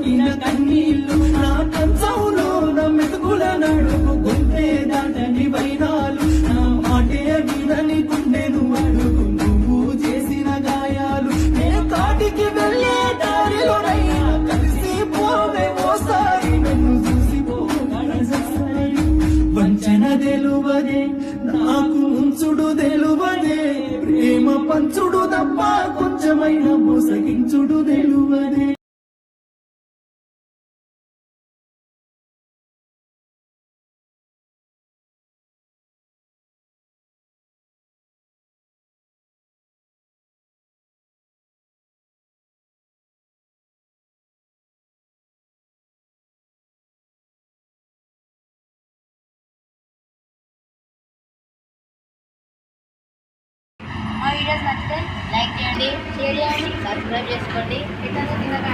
కక్కిన కన్నీళ్ళు నా కంచంలో నా మెతుకుల నడుపు గుండె దాటని వైనాలు నా మాటే వినని గుండెను అడుగు నువ్వు చేసిన గాయాలు నే కాటికి వెళ్ళే దారిలోనైనా కలిసి పోవే ఓసారి నన్ను చూసిపోగలసారి వంచన తెలువదే నాకు ఉంచుడు తెలువదే ప్రేమ పంచుడు తప్ప కొంచెమైన మోసగించుడు తెలువదే. మా వీడియోస్ నచ్చితే లైక్ చేయండి, షేర్ చేయండి, సబ్స్క్రైబ్ చేసుకోండి. ఇతను తినగా